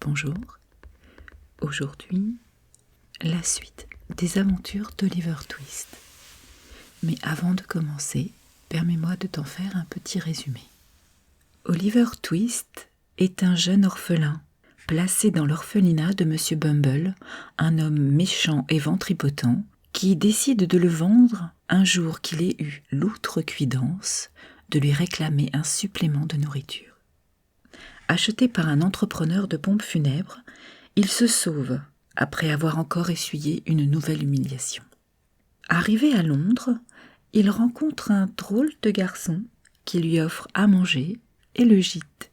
Bonjour. Aujourd'hui, la suite des aventures d'Oliver Twist. Mais avant de commencer, permets-moi de t'en faire un petit résumé. Oliver Twist est un jeune orphelin placé dans l'orphelinat de Monsieur Bumble, un homme méchant et ventripotent qui décide de le vendre un jour qu'il ait eu l'outrecuidance de lui réclamer un supplément de nourriture. Acheté par un entrepreneur de pompes funèbres, il se sauve après avoir encore essuyé une nouvelle humiliation. Arrivé à Londres, il rencontre un drôle de garçon qui lui offre à manger et le gîte.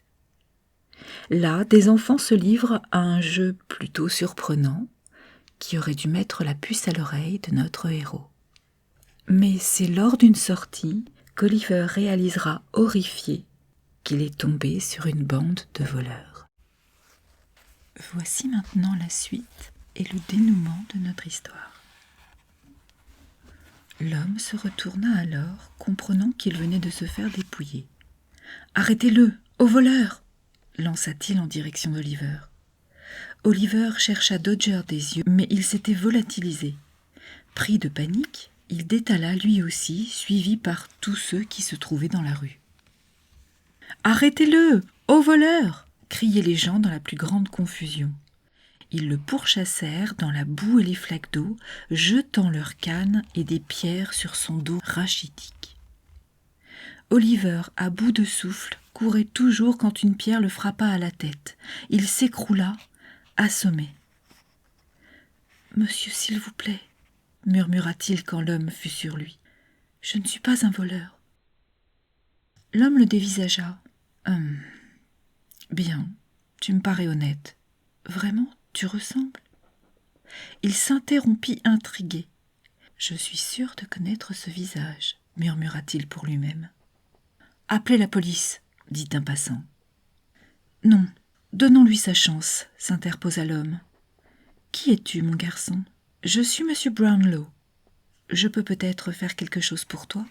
Là, des enfants se livrent à un jeu plutôt surprenant qui aurait dû mettre la puce à l'oreille de notre héros. Mais c'est lors d'une sortie qu'Oliver réalisera horrifié qu'il est tombé sur une bande de voleurs. Voici maintenant la suite et le dénouement de notre histoire. L'homme se retourna alors, comprenant qu'il venait de se faire dépouiller. « Arrêtez-le, au voleur !» lança-t-il en direction d'Oliver. Oliver chercha Dodger des yeux, mais il s'était volatilisé. Pris de panique, il détala lui aussi, suivi par tous ceux qui se trouvaient dans la rue. « Arrêtez-le, au voleur !» criaient les gens dans la plus grande confusion. Ils le pourchassèrent dans la boue et les flaques d'eau, jetant leurs cannes et des pierres sur son dos rachitique. Oliver, à bout de souffle, courait toujours quand une pierre le frappa à la tête. Il s'écroula, assommé. « Monsieur, s'il vous plaît, » murmura-t-il quand l'homme fut sur lui. « Je ne suis pas un voleur. » L'homme le dévisagea. « Bien, tu me parais honnête. Vraiment, tu ressembles ?» Il s'interrompit intrigué. « Je suis sûr de connaître ce visage, » murmura-t-il pour lui-même. « Appelez la police, » dit un passant. « Non, donnons-lui sa chance, » s'interposa l'homme. « Qui es-tu, mon garçon ? Je suis Monsieur Brownlow. Je peux peut-être faire quelque chose pour toi ?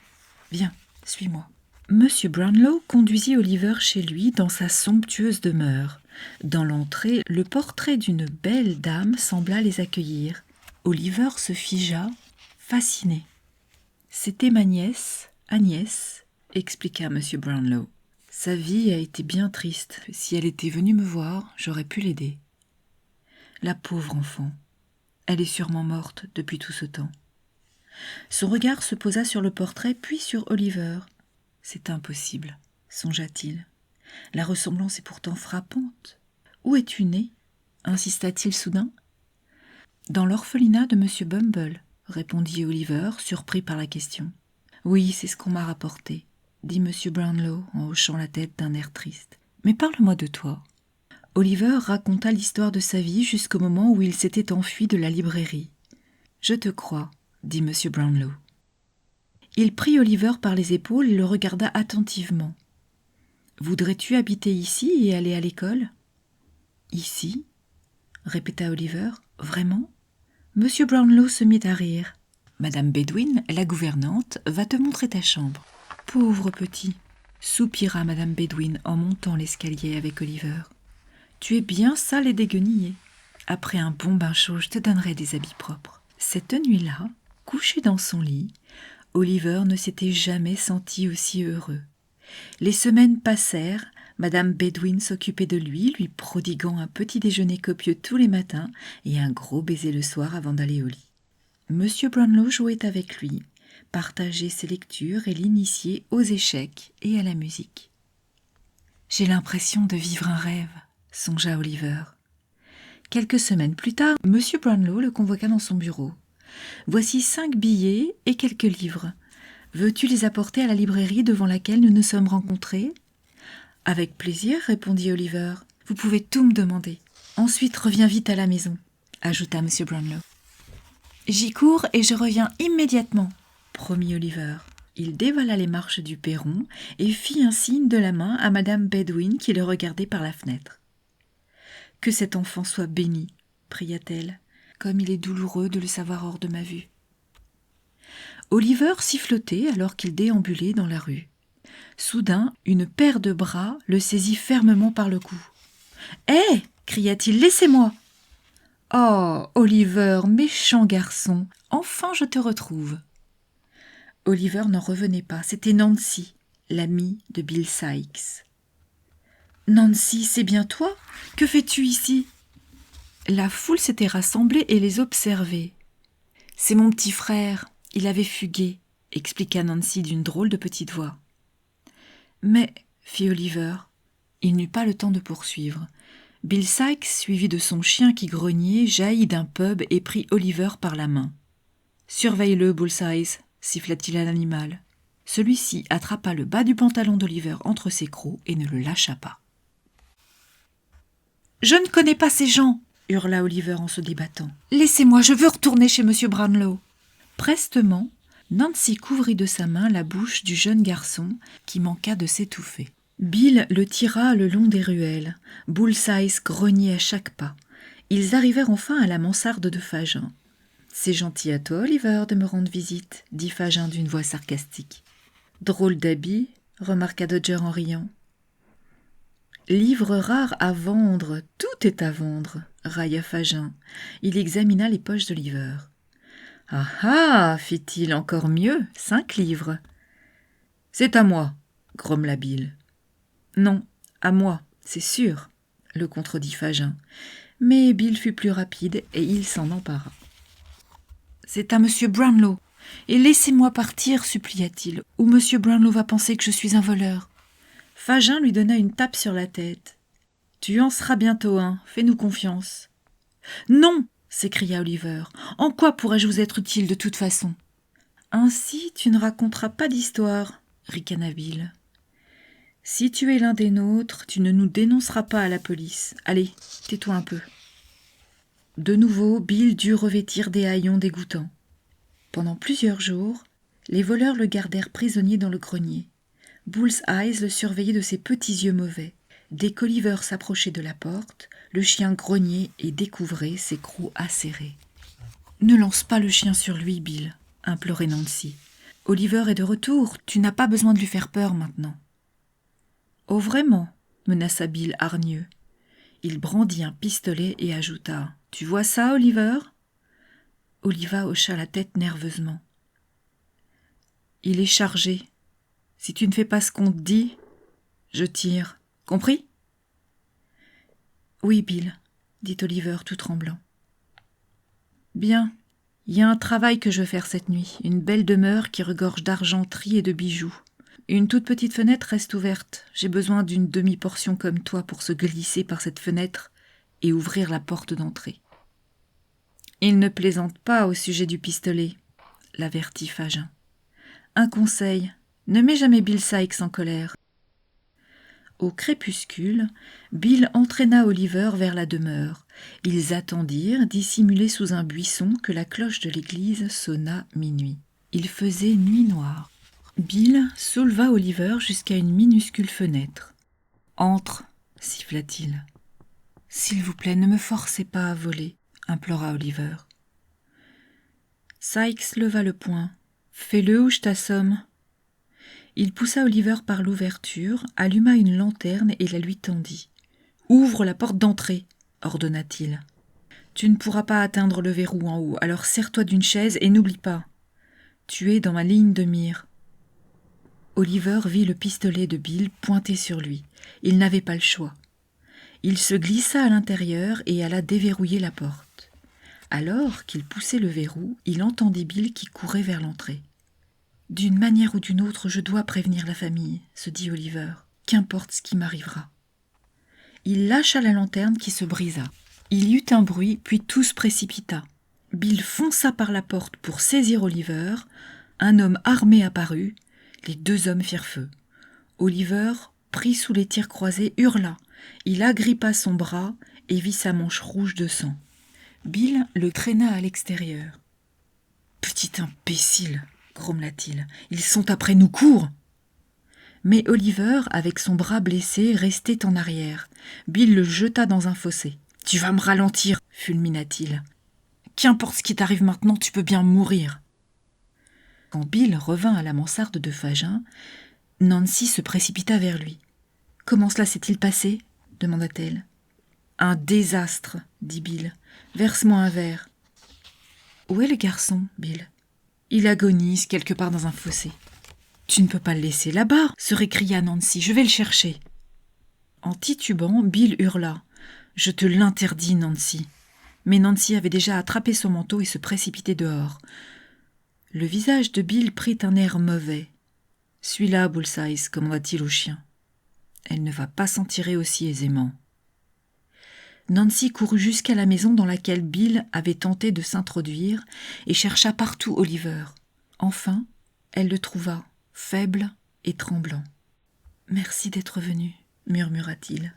Viens, suis-moi. » Monsieur Brownlow conduisit Oliver chez lui dans sa somptueuse demeure. Dans l'entrée, le portrait d'une belle dame sembla les accueillir. Oliver se figea, fasciné. « C'était ma nièce, Agnès, » expliqua Monsieur Brownlow. « Sa vie a été bien triste. Si elle était venue me voir, j'aurais pu l'aider. La pauvre enfant, elle est sûrement morte depuis tout ce temps. » Son regard se posa sur le portrait, puis sur Oliver. « C'est impossible, » songea-t-il. « La ressemblance est pourtant frappante. Où es-tu né ?» insista-t-il soudain. « Dans l'orphelinat de Monsieur Bumble, » répondit Oliver, surpris par la question. « Oui, c'est ce qu'on m'a rapporté, » dit Monsieur Brownlow en hochant la tête d'un air triste. « Mais parle-moi de toi. » Oliver raconta l'histoire de sa vie jusqu'au moment où il s'était enfui de la librairie. « Je te crois, » dit Monsieur Brownlow. Il prit Oliver par les épaules et le regarda attentivement. « Voudrais-tu habiter ici et aller à l'école ?»« Ici ?» répéta Oliver. « Vraiment ?» Monsieur Brownlow se mit à rire. « Madame Bedwin, la gouvernante, va te montrer ta chambre. »« Pauvre petit !» soupira Madame Bedwin en montant l'escalier avec Oliver. « Tu es bien sale et déguenillé. Après un bon bain chaud, je te donnerai des habits propres. » Cette nuit-là, couché dans son lit, Oliver ne s'était jamais senti aussi heureux. Les semaines passèrent, Madame Bedwin s'occupait de lui prodiguant un petit déjeuner copieux tous les matins et un gros baiser le soir avant d'aller au lit. Monsieur Brownlow jouait avec lui, partageait ses lectures et l'initiait aux échecs et à la musique. « J'ai l'impression de vivre un rêve, » songea Oliver. Quelques semaines plus tard, Monsieur Brownlow le convoqua dans son bureau. « Voici 5 billets et quelques livres. Veux-tu les apporter à la librairie devant laquelle nous nous sommes rencontrés ?»« Avec plaisir, » répondit Oliver. « Vous pouvez tout me demander. Ensuite, reviens vite à la maison, » ajouta Monsieur Brownlow. « J'y cours et je reviens immédiatement, » promit Oliver. Il dévala les marches du perron et fit un signe de la main à Madame Bedwin qui le regardait par la fenêtre. « Que cet enfant soit béni, » pria-t-elle. « Comme il est douloureux de le savoir hors de ma vue. » Oliver sifflotait alors qu'il déambulait dans la rue. Soudain, une paire de bras le saisit fermement par le cou. « Hé !» s'écria-t-il. « Laissez-moi !» « Oh, Oliver, méchant garçon, enfin je te retrouve !» Oliver n'en revenait pas, c'était Nancy, l'amie de Bill Sikes. « Nancy, c'est bien toi ? Que fais-tu ici ?» La foule s'était rassemblée et les observait. « C'est mon petit frère, il avait fugué, » expliqua Nancy d'une drôle de petite voix. « Mais, » fit Oliver, il n'eut pas le temps de poursuivre. Bill Sikes, suivi de son chien qui grognait, jaillit d'un pub et prit Oliver par la main. « Surveille-le, Bullseye » siffla-t-il à l'animal. Celui-ci attrapa le bas du pantalon d'Oliver entre ses crocs et ne le lâcha pas. « Je ne connais pas ces gens !» hurla Oliver en se débattant. « Laissez-moi, je veux retourner chez M. Brownlow !» Prestement, Nancy couvrit de sa main la bouche du jeune garçon qui manqua de s'étouffer. Bill le tira le long des ruelles. Bullseye grognait à chaque pas. Ils arrivèrent enfin à la mansarde de Fagin. « C'est gentil à toi, Oliver, de me rendre visite, » dit Fagin d'une voix sarcastique. « Drôle d'habit, » remarqua Dodger en riant. « Livre rare à vendre, tout est à vendre, » railla Fagin. Il examina les poches d'Oliver. « Ah ah, fit-il, encore mieux, 5 livres. »« C'est à moi, » grommela Bill. « Non, à moi, c'est sûr, » le contredit Fagin. Mais Bill fut plus rapide et il s'en empara. « C'est à Monsieur Brownlow, et laissez-moi partir, supplia-t-il, ou Monsieur Brownlow va penser que je suis un voleur. » Fagin lui donna une tape sur la tête. « Tu en seras bientôt un, fais-nous confiance. »« Non !» s'écria Oliver. « En quoi pourrais-je vous être utile de toute façon ?»« Ainsi, tu ne raconteras pas d'histoire, » ricana Bill. « Si tu es l'un des nôtres, tu ne nous dénonceras pas à la police. Allez, tais-toi un peu. » De nouveau, Bill dut revêtir des haillons dégoûtants. Pendant plusieurs jours, les voleurs le gardèrent prisonnier dans le grenier. Bullseye le surveillait de ses petits yeux mauvais. Dès qu'Oliver s'approchait de la porte, le chien grognait et découvrait ses crocs acérés. « Ne lance pas le chien sur lui, Bill, » implorait Nancy. « Oliver est de retour, tu n'as pas besoin de lui faire peur maintenant. »« Oh vraiment ?» menaça Bill hargneux. Il brandit un pistolet et ajouta « Tu vois ça, Oliver ?» Oliver hocha la tête nerveusement. « Il est chargé. Si tu ne fais pas ce qu'on te dit, je tire. Compris ?»« Oui, Bill, » dit Oliver tout tremblant. « Bien, il y a un travail que je veux faire cette nuit, une belle demeure qui regorge d'argenterie et de bijoux. Une toute petite fenêtre reste ouverte. J'ai besoin d'une demi-portion comme toi pour se glisser par cette fenêtre et ouvrir la porte d'entrée. » « Il ne plaisante pas au sujet du pistolet, » l'avertit Fagin. « Un conseil, ne mets jamais Bill Sikes en colère. » Au crépuscule, Bill entraîna Oliver vers la demeure. Ils attendirent, dissimulés sous un buisson, que la cloche de l'église sonna minuit. Il faisait nuit noire. Bill souleva Oliver jusqu'à une minuscule fenêtre. « Entre, » siffla-t-il. « S'il vous plaît, ne me forcez pas à voler, » implora Oliver. Sikes leva le poing. « Fais-le ou je t'assomme. » Il poussa Oliver par l'ouverture, alluma une lanterne et la lui tendit. « Ouvre la porte d'entrée, » ordonna-t-il. « Tu ne pourras pas atteindre le verrou en haut, alors serre-toi d'une chaise et n'oublie pas. Tu es dans ma ligne de mire. » Oliver vit le pistolet de Bill pointé sur lui. Il n'avait pas le choix. Il se glissa à l'intérieur et alla déverrouiller la porte. Alors qu'il poussait le verrou, il entendit Bill qui courait vers l'entrée. « D'une manière ou d'une autre, je dois prévenir la famille, » se dit Oliver. « Qu'importe ce qui m'arrivera. » Il lâcha la lanterne qui se brisa. Il y eut un bruit, puis tout se précipita. Bill fonça par la porte pour saisir Oliver. Un homme armé apparut. Les 2 hommes firent feu. Oliver, pris sous les tirs croisés, hurla. Il agrippa son bras et vit sa manche rouge de sang. Bill le traîna à l'extérieur. « Petit imbécile !» grommela-t-il. « Ils sont après nous, cours !» Mais Oliver, avec son bras blessé, restait en arrière. Bill le jeta dans un fossé. « Tu vas me ralentir !» fulmina-t-il. « Qu'importe ce qui t'arrive maintenant, tu peux bien mourir !» Quand Bill revint à la mansarde de Fagin, Nancy se précipita vers lui. « Comment cela s'est-il passé ?» demanda-t-elle. Un désastre, dit Bill. Verse-moi un verre. Où est le garçon, Bill? Il agonise quelque part dans un fossé. Tu ne peux pas le laisser là-bas, se récria Nancy. Je vais le chercher. En titubant, Bill hurla. Je te l'interdis, Nancy. Mais Nancy avait déjà attrapé son manteau et se précipitait dehors. Le visage de Bill prit un air mauvais. Suis-la, Bullseye, commanda-t-il au chien. Elle ne va pas s'en tirer aussi aisément. Nancy courut jusqu'à la maison dans laquelle Bill avait tenté de s'introduire et chercha partout Oliver. Enfin, elle le trouva, faible et tremblant. « Merci d'être venu, » murmura-t-il.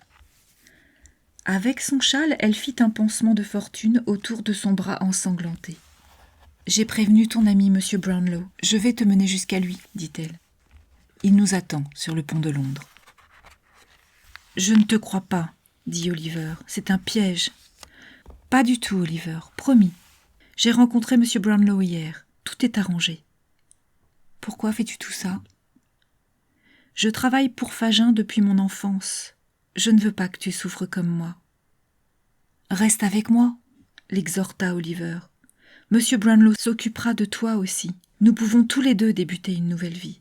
Avec son châle, elle fit un pansement de fortune autour de son bras ensanglanté. « J'ai prévenu ton ami, M. Brownlow. Je vais te mener jusqu'à lui, dit-elle. Il nous attend sur le pont de Londres. »« Je ne te crois pas, dit Oliver. C'est un piège. »« Pas du tout, Oliver, promis. J'ai rencontré M. Brownlow hier. Tout est arrangé. »« Pourquoi fais-tu tout ça ? » ?»« Je travaille pour Fagin depuis mon enfance. Je ne veux pas que tu souffres comme moi. »« Reste avec moi, » l'exhorta Oliver. « M. Brownlow s'occupera de toi aussi. Nous pouvons tous les deux débuter une nouvelle vie. »«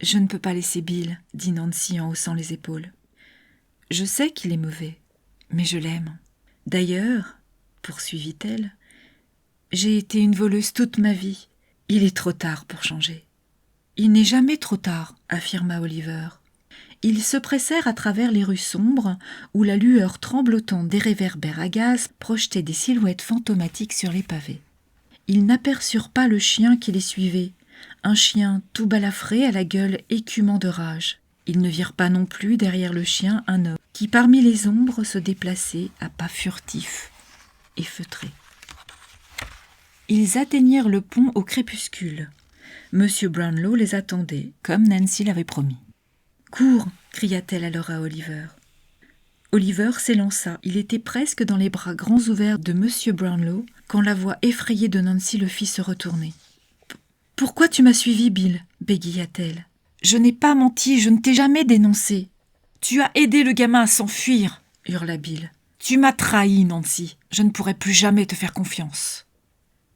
Je ne peux pas laisser Bill, » dit Nancy en haussant les épaules. « Je sais qu'il est mauvais, mais je l'aime. D'ailleurs, poursuivit-elle, j'ai été une voleuse toute ma vie. Il est trop tard pour changer. »« Il n'est jamais trop tard, » affirma Oliver. Ils se pressèrent à travers les rues sombres où la lueur tremblotante des réverbères à gaz projetait des silhouettes fantomatiques sur les pavés. Ils n'aperçurent pas le chien qui les suivait, un chien tout balafré à la gueule écumant de rage. Ils ne virent pas non plus derrière le chien un homme qui parmi les ombres se déplaçait à pas furtifs et feutrés. Ils atteignirent le pont au crépuscule. M. Brownlow les attendait, comme Nancy l'avait promis. « Cours !» cria-t-elle alors à Oliver. Oliver s'élança. Il était presque dans les bras grands ouverts de M. Brownlow quand la voix effrayée de Nancy le fit se retourner. « Pourquoi tu m'as suivi, Bill ?» bégaya-t-elle. « Je n'ai pas menti, je ne t'ai jamais dénoncé. »« Tu as aidé le gamin à s'enfuir !» hurla Bill. « Tu m'as trahi, Nancy. Je ne pourrai plus jamais te faire confiance. »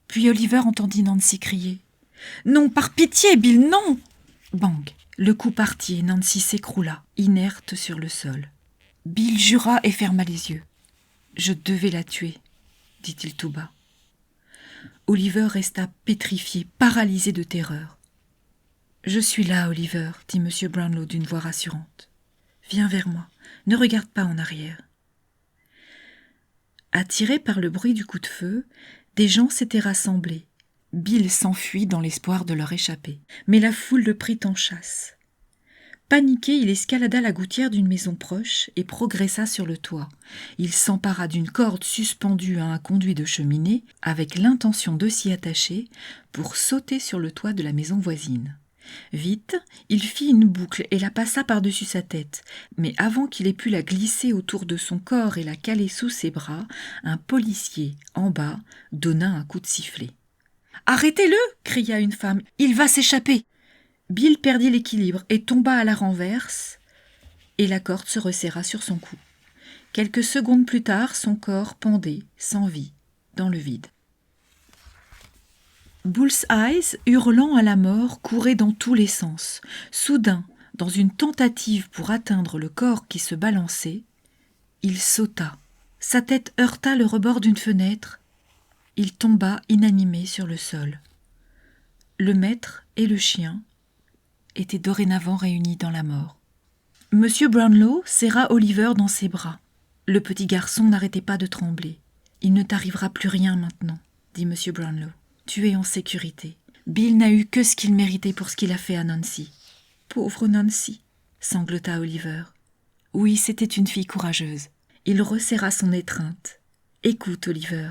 Puis Oliver entendit Nancy crier. « Non, par pitié, Bill, non !» Bang! Le coup partit et Nancy s'écroula, inerte sur le sol. Bill jura et ferma les yeux. « Je devais la tuer, » dit-il tout bas. Oliver resta pétrifié, paralysé de terreur. « Je suis là, Oliver, » dit M. Brownlow d'une voix rassurante. « Viens vers moi, ne regarde pas en arrière. » Attirés par le bruit du coup de feu, des gens s'étaient rassemblés. Bill s'enfuit dans l'espoir de leur échapper, mais la foule le prit en chasse. Paniqué, il escalada la gouttière d'une maison proche et progressa sur le toit. Il s'empara d'une corde suspendue à un conduit de cheminée avec l'intention de s'y attacher pour sauter sur le toit de la maison voisine. Vite, il fit une boucle et la passa par-dessus sa tête, mais avant qu'il ait pu la glisser autour de son corps et la caler sous ses bras, un policier, en bas, donna un coup de sifflet. « Arrêtez-le » cria une femme. « Il va s'échapper !» Bill perdit l'équilibre et tomba à la renverse, et la corde se resserra sur son cou. Quelques secondes plus tard, son corps pendait, sans vie, dans le vide. Bullseye, hurlant à la mort, courait dans tous les sens. Soudain, dans une tentative pour atteindre le corps qui se balançait, il sauta. Sa tête heurta le rebord d'une fenêtre. Il tomba inanimé sur le sol. Le maître et le chien étaient dorénavant réunis dans la mort. M. Brownlow serra Oliver dans ses bras. Le petit garçon n'arrêtait pas de trembler. « Il ne t'arrivera plus rien maintenant, » dit M. Brownlow. « Tu es en sécurité. Bill n'a eu que ce qu'il méritait pour ce qu'il a fait à Nancy. »« Pauvre Nancy !» sanglota Oliver. Oui, c'était une fille courageuse. Il resserra son étreinte. « Écoute, Oliver,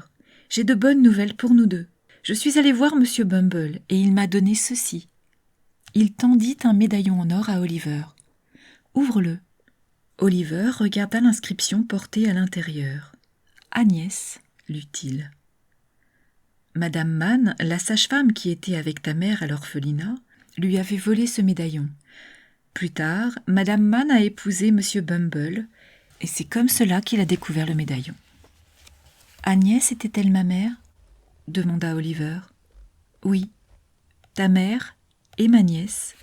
j'ai de bonnes nouvelles pour nous deux. Je suis allé voir M. Bumble et il m'a donné ceci. » Il tendit un médaillon en or à Oliver. « Ouvre-le. » Oliver regarda l'inscription portée à l'intérieur. « Agnès, » lut-il. Madame Mann, la sage-femme qui était avec ta mère à l'orphelinat, lui avait volé ce médaillon. Plus tard, Madame Mann a épousé M. Bumble Et c'est comme cela qu'il a découvert le médaillon. « Agnès était-elle ma mère ?» demanda Oliver. « Oui, ta mère et ma nièce.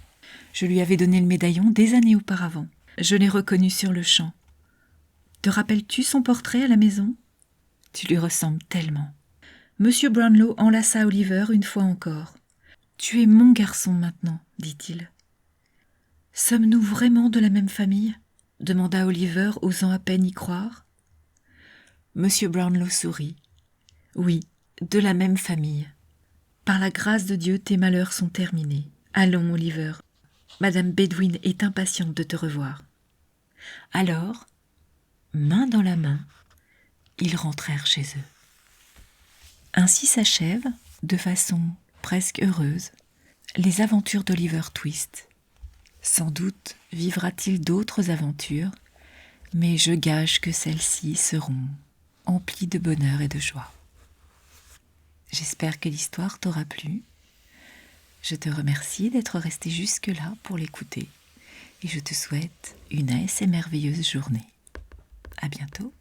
Je lui avais donné le médaillon des années auparavant. Je l'ai reconnu sur le champ. Te rappelles-tu son portrait à la maison ? Tu lui ressembles tellement. » Monsieur Brownlow enlaça Oliver une fois encore. « Tu es mon garçon maintenant, dit-il. »« Sommes-nous vraiment de la même famille ?» demanda Oliver, osant à peine y croire. Monsieur Brownlow sourit. « Oui, de la même famille. Par la grâce de Dieu, tes malheurs sont terminés. Allons, Oliver. Madame Bedwin est impatiente de te revoir. » Alors, main dans la main, ils rentrèrent chez eux. Ainsi s'achèvent, de façon presque heureuse, les aventures d'Oliver Twist. Sans doute vivra-t-il d'autres aventures, mais je gage que celles-ci seront emplies de bonheur et de joie. J'espère que l'histoire t'aura plu. Je te remercie d'être resté jusque-là pour l'écouter et je te souhaite une assez merveilleuse journée. À bientôt.